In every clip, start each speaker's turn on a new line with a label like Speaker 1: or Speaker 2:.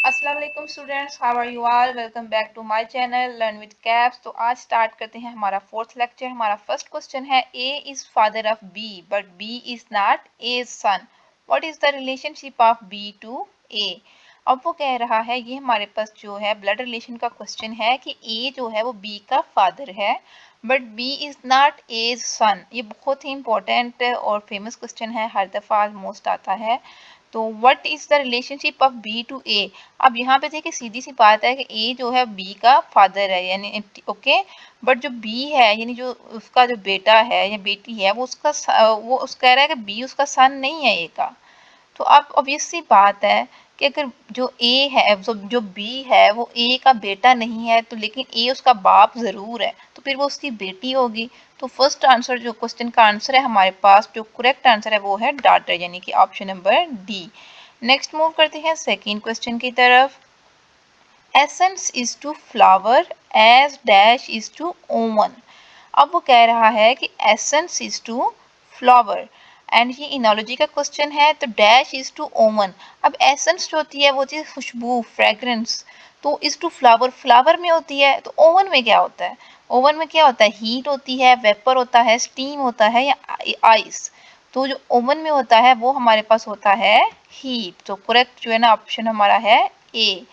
Speaker 1: अस्सलाम वालेकुम students, how are you all? Welcome back to my channel learn with Caps. तो आज start करते हैं हमारा फोर्थ लेक्चर। हमारा फर्स्ट क्वेश्चन है, A is father of B but B is not his son, what is the relationship of B to A? अब वो कह रहा है, ये हमारे पास जो है ब्लड रिलेशन का क्वेश्चन है कि ए जो है वो बी का फादर है but B is not his son. ये बहुत ही इंपॉर्टेंट और फेमस क्वेश्चन है, हर दफा ऑलमोस्ट आता है। तो what is the relationship of B to A? अब यहाँ पे देखिए सीधी सी बात है कि ए जो है बी का फादर है, यानी ओके, बट जो बी है यानी जो उसका जो बेटा है या बेटी है वो वो उस कह रहा है कि बी उसका सन नहीं है ए का। तो अब ऑब्वियस सी बात है कि अगर जो ए है जो बी है वो ए का बेटा नहीं है तो लेकिन ए उसका बाप जरूर है, तो फिर वो उसकी बेटी होगी। तो फर्स्ट आंसर जो क्वेश्चन का आंसर है हमारे पास, जो करेक्ट आंसर है वो है डॉटर, यानी कि option number D. Next move करते हैं सेकेंड क्वेश्चन की तरफ। Essence is to flower as dash is to oven. अब वो कह रहा है कि essence is to flower and ये इनोलॉजी का क्वेश्चन है, तो डैश इज टू ओवन। अब एसेंस जो होती है वो होती है खुशबू, फ्रेग्रेंस, तो इज टू फ्लावर, फ्लावर में होती है। तो ओवन में क्या होता है? ओवन में क्या होता है? हीट होती है, वेपर होता है, स्टीम होता है या आइस। तो जो ओवन में होता है वो हमारे पास होता है हीट। तो करेक्ट जो है ना ऑप्शन हमारा है ए।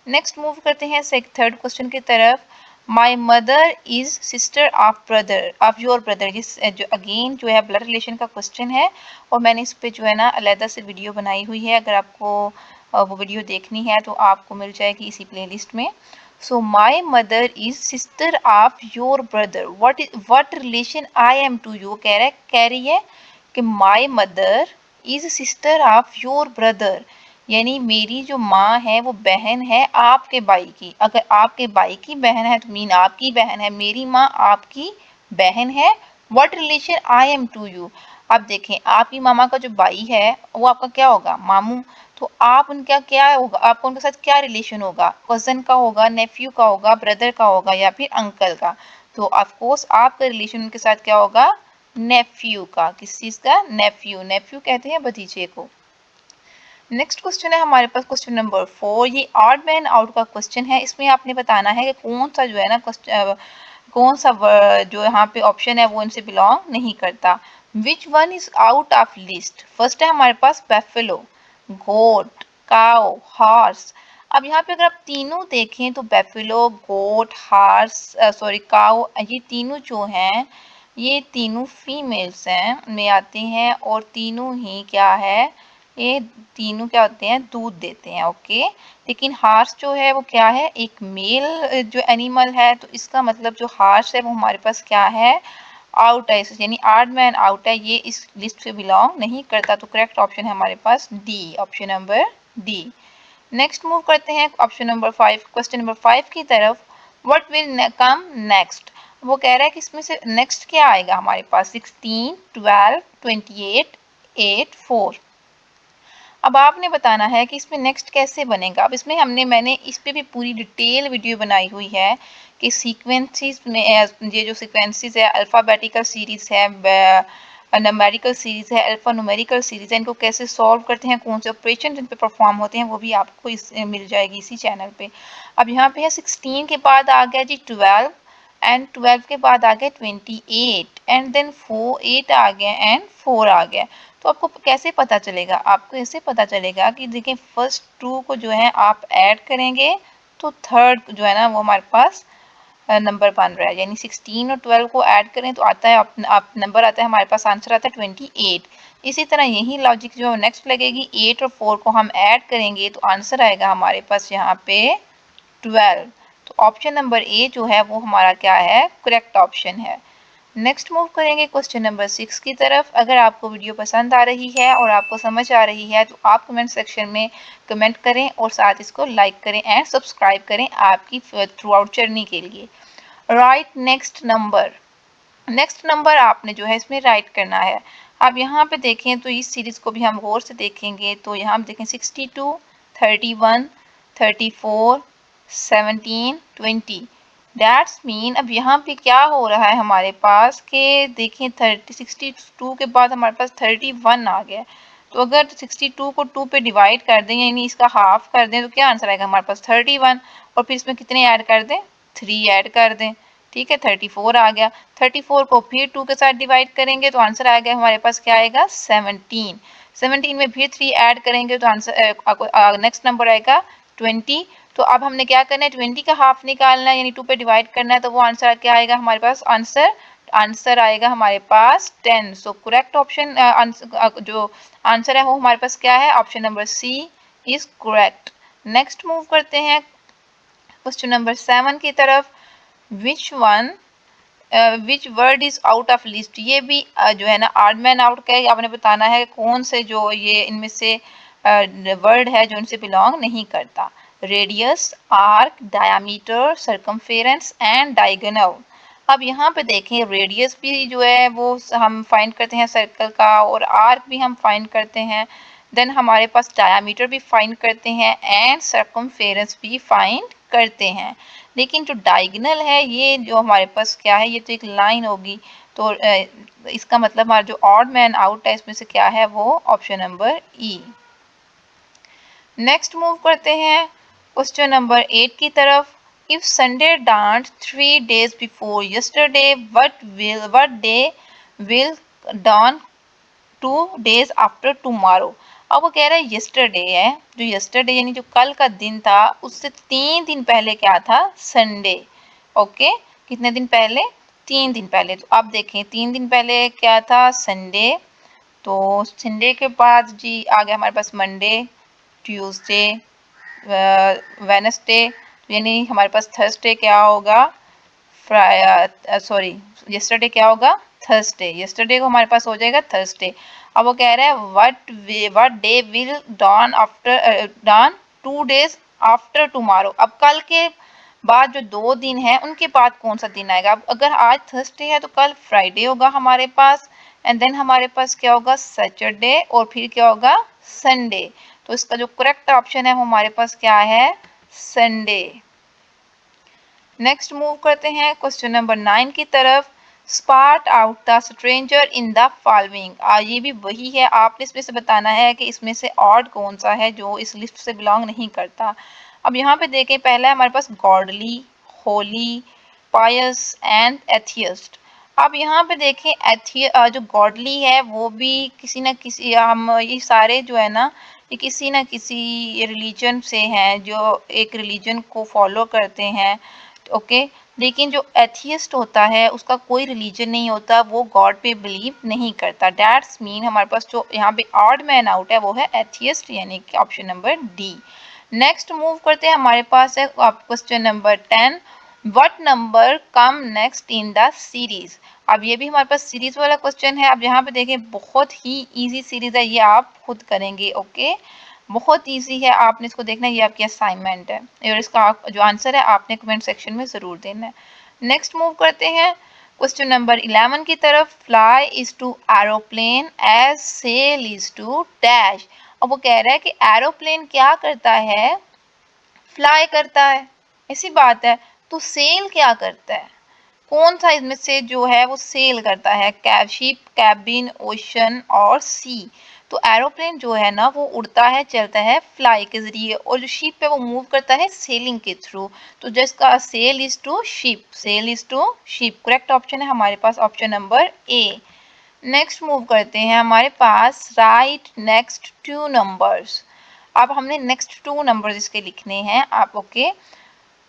Speaker 1: नेक्स्ट मूव करते हैं थर्ड क्वेश्चन की तरफ। माई mother is sister of brother of your brother. जिस जो अगेन जो है ब्लड रिलेशन का क्वेश्चन है और मैंने इस पे जो है ना अलहदा से वीडियो बनाई हुई है, अगर आपको वो वीडियो देखनी है तो आपको मिल जाएगी इसी प्लेलिस्ट में। So my mother is sister of your brother, what relation I am to you. कह रही है कि my mother is sister of your brother, यानी मेरी जो माँ है वो बहन है आपके भाई की। अगर आपके भाई की बहन है तो मीन आपकी बहन है, मेरी माँ आपकी बहन है। What relation I am to you. अब देखें, आपकी मामा का जो भाई है वो आपका क्या होगा? मामू। तो आप उनका क्या होगा? आपका उनके साथ क्या रिलेशन होगा? कजन का होगा, नेफ्यू का होगा, ब्रदर का होगा या फिर अंकल का। तो ऑफकोर्स आपका रिलेशन उनके साथ क्या होगा? नेफ्यू का। किस चीज का? नेफ्यू। नेफ्यू कहते हैं भतीजे को। नेक्स्ट क्वेश्चन है हमारे पास क्वेश्चन नंबर 4। ये ऑड मैन आउट का क्वेश्चन है। इसमें आपने बताना है कि कौन सा जो है ना कौन सा जो यहाँ पे ऑप्शन है वो इनसे बिलोंग नहीं करता। Which one is out of list? First है हमारे पास बेफेलो, गोट, काओ, हॉर्स। अब यहाँ पे अगर आप तीनों देखें तो बेफेलो, गोट, हॉर्स, सॉरी काओ, ये तीनों जो हैं ये तीनों फीमेल्स हैं में आते हैं और तीनों ही क्या है, ये तीनों क्या होते हैं? दूध देते हैं। ओके, लेकिन हार्स जो है वो क्या है? एक मेल जो एनिमल है। तो इसका मतलब जो हार्स है वो हमारे पास क्या है? आउट है, यानी आड मैन आउट है, ये इस लिस्ट से बिलोंग नहीं करता। तो करेक्ट ऑप्शन है हमारे पास D, option number D. Next move करते हैं ऑप्शन नंबर 5, क्वेश्चन नंबर 5 की तरफ। What will come next? वो कह रहा है कि इसमें से नेक्स्ट क्या आएगा हमारे पास? 16, 12, 28, 8, 4। अब आपने बताना है कि इसमें नेक्स्ट कैसे बनेगा। अब इसमें मैंने इस पे भी पूरी डिटेल वीडियो बनाई हुई है कि सीक्वेंसेस में ये जो सीक्वेंसेस है, अल्फ़ाबेटिकल सीरीज है, न्यूमेरिकल सीरीज है, अल्फ़ा न्यूमेरिकल सीरीज है, इनको कैसे सॉल्व करते हैं, कौन से ऑपरेशन जिन पे परफॉर्म होते हैं, वो भी आपको मिल जाएगी इसी चैनल पे। अब यहाँ पे है 16 के बाद आ गया जी 12 एंड 12 के बाद आ गया 28 एंड देन 8 आ गया एंड 4 आ गया। तो आपको कैसे पता चलेगा? आपको ऐसे पता चलेगा कि देखिए फर्स्ट टू को जो है आप ऐड करेंगे तो थर्ड जो है ना वो हमारे पास नंबर बन रहा है, यानी 16 और 12 को ऐड करें तो आता है आप नंबर आता है हमारे पास, आंसर आता है 28। इसी तरह यही लॉजिक जो नेक्स्ट लगेगी, 8 और 4 को हम ऐड करेंगे तो आंसर आएगा हमारे पास यहाँ पे 12। तो ऑप्शन नंबर ए जो है वो हमारा क्या है? करेक्ट ऑप्शन है। नेक्स्ट मूव करेंगे क्वेश्चन नंबर 6 की तरफ। अगर आपको वीडियो पसंद आ रही है और आपको समझ आ रही है तो आप कमेंट सेक्शन में कमेंट करें और साथ इसको लाइक करें एंड सब्सक्राइब करें आपकी थ्रू आउट जर्नी के लिए। राइट नेक्स्ट नंबर आपने जो है इसमें राइट करना है। आप यहाँ पे देखें तो इस सीरीज को भी हम गौर से देखेंगे तो यहाँ हम देखें 62, 31, 34, 17, 20। दैट्स मीन अब यहाँ पे क्या हो रहा है हमारे पास कि देखें 62 के बाद हमारे पास 31 आ गया। तो अगर 62 को 2 पे डिवाइड कर दें यानी इसका हाफ कर दें तो क्या आंसर आएगा हमारे पास 31, और फिर इसमें कितने ऐड कर दें, 3 ऐड कर दें, ठीक है 34 आ गया। 34 को फिर 2 के साथ डिवाइड करेंगे तो आंसर आ गया हमारे पास क्या आएगा 17। 17 में फिर 3 ऐड करेंगे तो आंसर नेक्स्ट नंबर आएगा 20। तो अब हमने क्या करना है 20 का हाफ निकालना है यानी 2 पे डिवाइड करना है, तो वो आंसर क्या आएगा हमारे पास, आंसर आएगा हमारे पास 10। सो करेक्ट ऑप्शन जो आंसर है वो हमारे पास क्या है, option number C is correct. Next move करते हैं क्वेश्चन नंबर 7 की तरफ। Which word is out of list, ये भी जो है ना ऑड मैन आउट का है, आपने बताना है कौन से जो ये इनमें से वर्ड है जो इनसे बिलोंग नहीं करता। Radius, arc, diameter, circumference and diagonal. अब यहाँ पे देखें रेडियस भी जो है वो हम फाइंड करते हैं सर्कल का, और आर्क भी हम फाइंड करते हैं, देन हमारे पास डायामीटर भी फाइंड करते हैं एंड सर्कमफेरेंस भी फाइंड करते हैं। लेकिन जो डायगोनल है ये जो हमारे पास क्या है, ये तो एक लाइन होगी, तो इसका मतलब हमारा जो ऑड मैन आउट है इसमें से क्या है वो ऑप्शन नंबर ई। नेक्स्ट मूव करते हैं क्वेश्चन नंबर 8 की तरफ। If Sunday dance 3 days before yesterday what day will dawn 2 days after tomorrow. अब वो कह रहा है यस्टरडे है, जो यस्टरडे यानी जो कल का दिन था उससे 3 दिन पहले क्या था, संडे। ओके, कितने दिन पहले, 3 दिन पहले। तो अब देखें 3 दिन पहले क्या था, संडे। तो संडे के बाद जी आ गया हमारे पास मंडे, ट्यूसडे, वेनसडे, यानी हमारे पास थर्सडे क्या होगा, सॉरी यस्टरडे क्या होगा, थर्सडे। यस्टरडे को हमारे पास हो जाएगा थर्सडे। अब वो कह रहा है what day will dawn after dawn 2 days after tomorrow. अब कल के बाद जो 2 दिन है उनके बाद कौन सा दिन आएगा। अब अगर आज थर्सडे है तो कल फ्राइडे होगा हमारे पास, एंड देन हमारे पास क्या होगा सैटरडे, और फिर क्या होगा संडे। तो इसका जो करेक्ट ऑप्शन है वो हमारे पास क्या है, संडे। नेक्स्ट मूव करते हैं क्वेश्चन नंबर 9 की तरफ। Spot out the stranger in the following. ये भी वही है, आपने इसमें से बताना है कि इसमें से ऑड कौन सा है जो इस लिस्ट से बिलोंग नहीं करता। अब यहाँ पे देखें पहला है हमारे पास godly, holy, pious and atheist. अब यहाँ पे देखें जो गॉडली है वो भी किसी ना किसी हम ये सारे जो है ना ये किसी ना किसी रिलीजन से हैं, जो एक रिलीजन को फॉलो करते हैं। ओके, लेकिन जो एथियस्ट होता है उसका कोई रिलीजन नहीं होता, वो गॉड पे बिलीव नहीं करता। दैट्स मीन हमारे पास जो यहाँ पे ऑड मैन आउट है वो है एथियस्ट, यानी कि option number D. Next move करते हैं, हमारे पास है question number 10। What number come next in the series. अब ये भी हमारे पास सीरीज वाला क्वेश्चन है। अब यहाँ पे देखें बहुत ही इजी सीरीज है, ये आप खुद करेंगे। ओके, बहुत इजी है, आपने इसको देखना है, ये आपकी असाइनमेंट है और इसका जो आंसर है आपने कमेंट सेक्शन में ज़रूर देना है। नेक्स्ट मूव करते हैं क्वेश्चन नंबर 11 की तरफ। Fly is to aeroplane as sail is to dash. अब वो कह रहा है कि एरोप्लेन क्या करता है, फ्लाई करता है, ऐसी बात है। तो सेल क्या करता है, कौन सा इसमें से जो है वो सेल करता है, शिप, कैबिन, ओशन और सी। तो एरोप्लेन जो है ना वो उड़ता है, चलता है फ्लाई के जरिए, और जो शिप है वो मूव करता है सेलिंग के थ्रू। तो जिसका sail is to ship, sail is to ship, correct option है हमारे पास option number A. Next move करते हैं, हमारे पास राइट नेक्स्ट 2 नंबर्स। अब हमने नेक्स्ट 2 नंबर्स इसके लिखने हैं आप। ओके,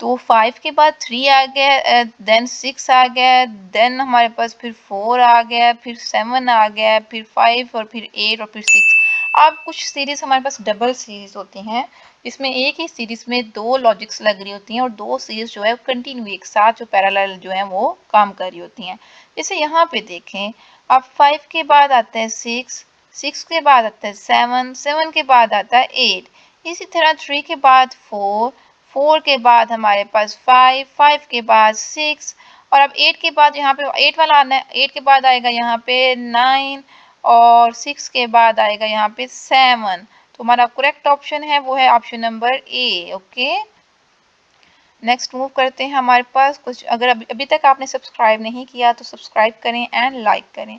Speaker 1: तो 5 के बाद 3 आ गया, देन 6 आ गया, देन हमारे पास फिर 4 आ गया, फिर 7 आ गया, फिर 5 और फिर 8 और फिर 6। अब कुछ सीरीज हमारे पास डबल सीरीज होती हैं, जिसमें एक ही सीरीज में 2 लॉजिक्स लग रही होती हैं और 2 सीरीज जो है कंटिन्यू एक साथ जो पैरेलल जो है वो काम कर रही होती हैं। जैसे यहाँ पे देखें, अब 5 के बाद आता है 6, 6 के बाद आता है 7, 7 के बाद आता है 8, इसी तरह 3 के बाद 4, 4 के बाद हमारे पास 5, 5 के बाद 6, और अब 8 के बाद यहाँ पे 8 वाला आना है, 8 के बाद आएगा यहाँ पे 9, और 6 के बाद आएगा यहाँ पे 7। तो हमारा करेक्ट ऑप्शन है वो है ऑप्शन नंबर ए। ओके, नेक्स्ट मूव करते हैं, हमारे पास कुछ अगर अभी तक आपने सब्सक्राइब नहीं किया तो सब्सक्राइब करें एंड लाइक करें।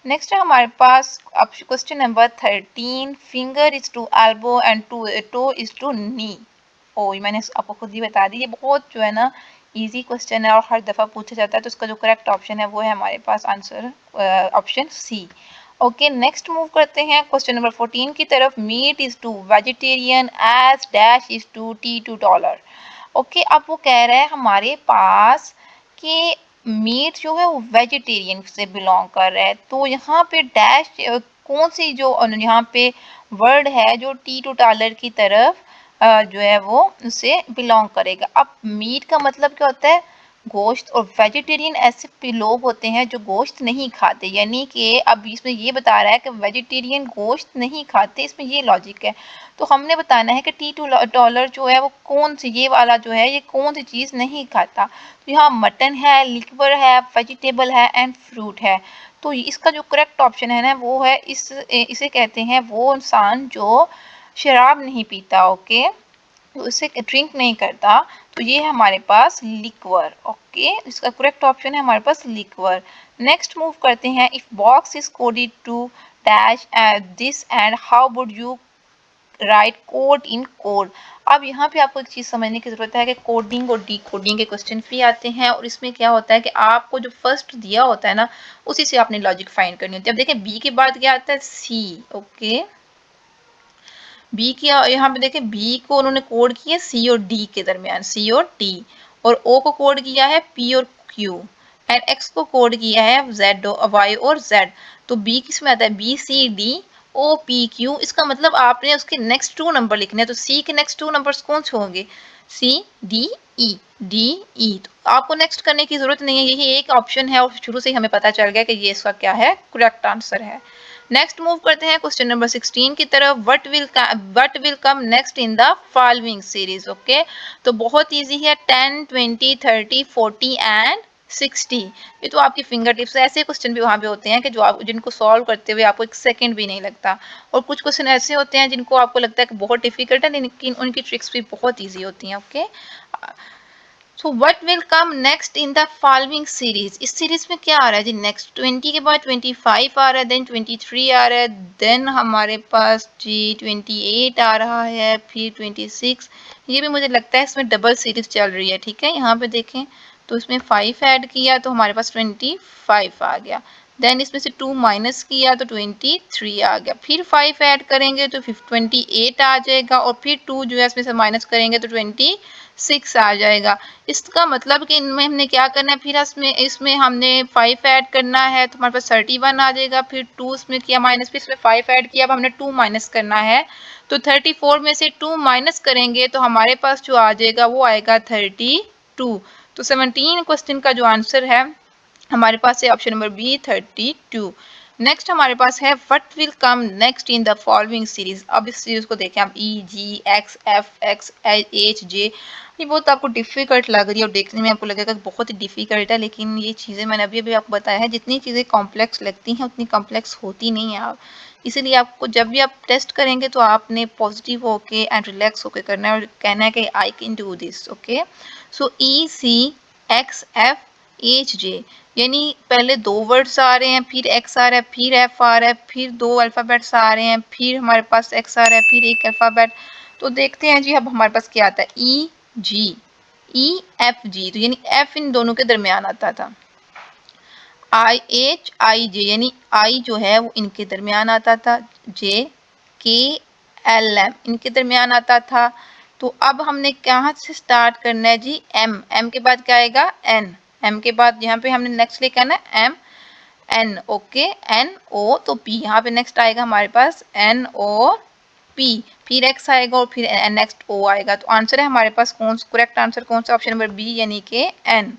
Speaker 1: नेक्स्ट है हमारे पास अब question number 13, finger is to elbow and to toe is to knee. ओ ये मैंने आपको खुद ही बता दी, ये बहुत जो है ना इजी क्वेश्चन है और हर दफा पूछा जाता है, तो इसका जो करेक्ट ऑप्शन है वो है हमारे पास answer option C. Okay next move करते हैं क्वेश्चन नंबर 14 की तरफ। Meat is to vegetarian as dash is to teetotaller. Okay अब वो कह रहा है हमारे पास कि मीट जो है वो वेजिटेरियन से बिलोंग कर रहा है, तो यहाँ पे डैश कौन सी जो यहाँ पे वर्ड है जो टी टू डॉलर की तरफ जो है वो उसे बिलोंग करेगा। अब मीट का मतलब क्या होता है, गोश्त, और वेजिटेरियन ऐसे भी लोग होते हैं जो गोश्त नहीं खाते, यानी कि अब इसमें ये बता रहा है कि वेजिटेरियन गोश्त नहीं खाते, इसमें ये लॉजिक है। तो हमने बताना है कि टी टू डॉलर जो है वो कौन सी, ये वाला जो है ये कौन सी चीज़ नहीं खाता। तो यहाँ मटन है, लिक्वर है, वेजिटेबल है एंड फ्रूट है। तो इसका जो करेक्ट ऑप्शन है ना वो है इसे कहते हैं वो इंसान जो शराब नहीं पीता। ओके तो उसे ड्रिंक नहीं करता, तो ये है हमारे पास लिक्वर। ओके इसका करेक्ट ऑप्शन है हमारे पास लिक्वर। नेक्स्ट मूव करते हैं। If box is coded to dash this and how would you write code in code. अब यहाँ पे आपको एक चीज समझने की जरूरत है कि कोडिंग और डी कोडिंग के क्वेश्चन भी आते हैं, और इसमें क्या होता है कि आपको जो फर्स्ट दिया होता है ना उसी से आपने लॉजिक फाइंड करनी होती है। अब देखें बी के बाद क्या आता है सी। ओके बी की यहाँ पे देखें बी को उन्होंने कोड किया सी और डी के दरमियान, सी और डी, और ओ को कोड किया है पी और क्यू, एंड एक्स को कोड किया है जेड वाई और जेड। तो बी किस में आता है, B C D O P Q. इसका मतलब आपने उसके नेक्स्ट टू नंबर लिखने हैं, तो सी के नेक्स्ट टू नंबर्स कौन से होंगे, C D E, D E. तो आपको नेक्स्ट करने की जरूरत नहीं है, यही एक ऑप्शन है और शुरू से ही हमें पता चल गया कि ये इसका क्या है, करेक्ट आंसर है। नेक्स्ट मूव करते हैं क्वेश्चन नंबर 16 की तरफ। What will come next in the following series. Okay तो बहुत इजी है, 10 20 30 40 एंड 60। ये तो आपकी फिंगर टिप्स है। ऐसे क्वेश्चन भी वहां पे होते हैं कि जो आप जिनको सॉल्व करते हुए आपको एक सेकंड भी नहीं लगता, और कुछ क्वेश्चन ऐसे होते हैं जिनको आपको लगता है कि बहुत डिफिकल्ट है, लेकिन उनकी ट्रिक्स भी बहुत ईजी होती हैं। Okay so what will come next in the following series. इस सीरीज में क्या आ रहा है जी, नेक्स्ट 20 के बाद 25 आ रहा है, देन 23 आ रहा है, देन हमारे पास जी 28 आ रहा है, फिर 26। ये भी मुझे लगता है इसमें डबल सीरीज चल रही है। ठीक है यहाँ पे देखें तो इसमें 5 ऐड किया तो हमारे पास 25 आ गया, देन इसमें से 2 माइनस किया तो 23 आ गया, फिर 5 ऐड करेंगे तो 28 आ जाएगा, और फिर 2 जो है इसमें से माइनस करेंगे तो 26 आ जाएगा। इसका मतलब कि इनमें हमने क्या करना है, फिर इसमें हमने 5 ऐड करना है तो हमारे पास 31 आ जाएगा, फिर 2 इसमें किया माइनस, फिर इसमें 5 ऐड किया, अब हमने 2 माइनस करना है, तो 34 में से 2 माइनस करेंगे तो हमारे पास जो आ जाएगा वो आएगा 32। तो 17 क्वेश्चन का जो आंसर है हमारे पास है ऑप्शन नंबर बी 32। नेक्स्ट हमारे पास है what will come next in the following series. अब इस सीरीज को देखें आप, E G X F X H J, ये बहुत आपको डिफिकल्ट लग रही है और देखने में आपको लगेगा बहुत ही डिफिकल्ट है, लेकिन ये चीज़ें मैंने अभी अभी आपको बताया है, जितनी चीज़ें कॉम्प्लेक्स लगती हैं उतनी कॉम्प्लेक्स होती नहीं है। आप इसीलिए आपको जब भी आप टेस्ट करेंगे तो आपने पॉजिटिव होके एंड रिलैक्स होके करना है और कहना है कि I can do this. Okay so E C X F H J, यानी पहले दो वर्ड्स आ रहे हैं, फिर एक्स आ रहा है, फिर एफ आ रहा है, फिर दो अल्फ़ाबेट्स आ रहे हैं, फिर हमारे पास एक्स आ रहा है, फिर एक अल्फ़ाबेट। तो देखते हैं जी अब हमारे पास क्या आता है, ई जी, ई एफ जी, तो यानी एफ इन दोनों के दरमियान आता था। आई एच आई जे, यानी आई जो है वो इनके दरमियान आता था, जे के एल एम इनके दरमियान आता था। तो अब हमने कहाँ से स्टार्ट करना है जी, एम, एम के बाद क्या आएगा एन, एम के बाद यहाँ पे हमने नेक्स्ट लिखा है ना M N. Okay N O, तो पी यहाँ पे नेक्स्ट आएगा हमारे पास एन ओ पी, फिर एक्स आएगा और फिर नेक्स्ट ओ आएगा। तो आंसर है हमारे पास कौन सा, करेक्ट आंसर कौन सा, ऑप्शन नंबर बी यानी कि एन।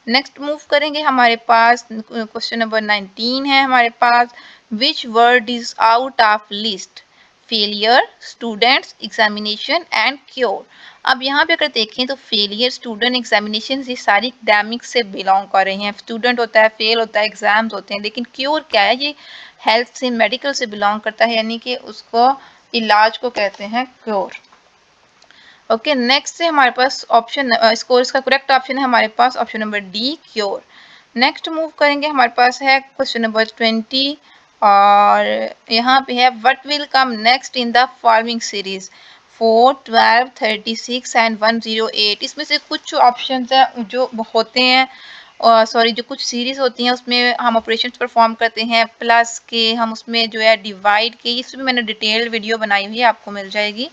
Speaker 1: नेक्स्ट मूव करेंगे हमारे पास क्वेश्चन नंबर 19 है हमारे पास। Which word is out of list, failure, students, examination and cure. अब यहाँ पे अगर देखें तो फेलियर, स्टूडेंट, एग्जामिनेशन ये सारी एकेडमिक से बिलोंग कर रहे हैं। स्टूडेंट होता है, फेल होता है, एग्जाम्स होते हैं, लेकिन क्योर क्या है, ये हेल्थ से, मेडिकल से बिलोंग करता है, यानी कि उसको इलाज को कहते हैं क्योर। नेक्स्ट से हमारे पास ऑप्शन इसका करेक्ट ऑप्शन है हमारे पास option number D cure. Next move करेंगे, हमारे पास है क्वेश्चन नंबर 20 और यहाँ पे है what will come next in the following series 4, 12, 36 and 108। इसमें से कुछ ऑप्शंस हैं जो होते हैं, सॉरी जो कुछ सीरीज होती हैं उसमें हम ऑपरेशंस परफॉर्म करते हैं, प्लस के हम उसमें जो है डिवाइड के, इसमें मैंने डिटेल्ड वीडियो बनाई हुई है, आपको मिल जाएगी।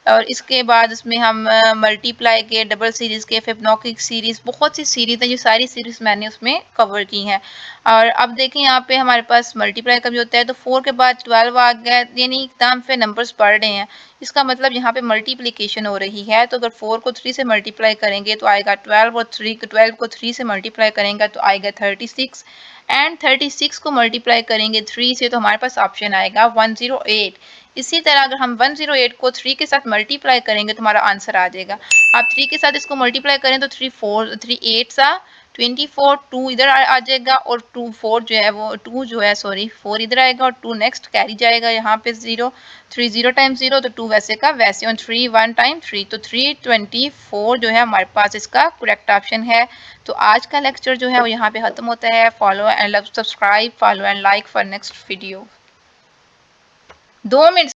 Speaker 1: और इसके बाद इसमें हम मल्टीप्लाई के, डबल सीरीज के, फिबोनाची सीरीज, बहुत सी सीरीज है, ये सारी सीरीज मैंने उसमें कवर की हैं। और अब देखें यहाँ पे हमारे पास मल्टीप्लाई का भी होता है, तो 4 के बाद 12 आ गया, यानी एकदम से नंबर्स बढ़ रहे हैं, इसका मतलब यहाँ पे मल्टीप्लिकेशन हो रही है। तो अगर 4 को 3 से मल्टीप्लाई करेंगे तो आएगा 12, और 12 को 3 से मल्टीप्लाई करेंगे तो आएगा 36, एंड 36 को मल्टीप्लाई करेंगे 3 से तो हमारे पास ऑप्शन आएगा 108। इसी तरह अगर हम 108 को 3 के साथ मल्टीप्लाई करेंगे तो हमारा आंसर आ जाएगा। आप 3 के साथ इसको मल्टीप्लाई करें तो 3 8 सा 24, 2 इधर आ जाएगा, और 2 4 जो है वो 2 जो है सॉरी 4 इधर आएगा, और 2 नेक्स्ट कैरी जाएगा यहाँ पे 0, 3 0 टाइम 0 तो 2 वैसे का वैसे, और 3 1 टाइम 3 तो 324 जो है हमारे पास इसका करेक्ट ऑप्शन है। तो आज का लेक्चर जो है वो यहाँ पे खत्म होता है। Follow and subscribe, follow and like for next video. 2 minute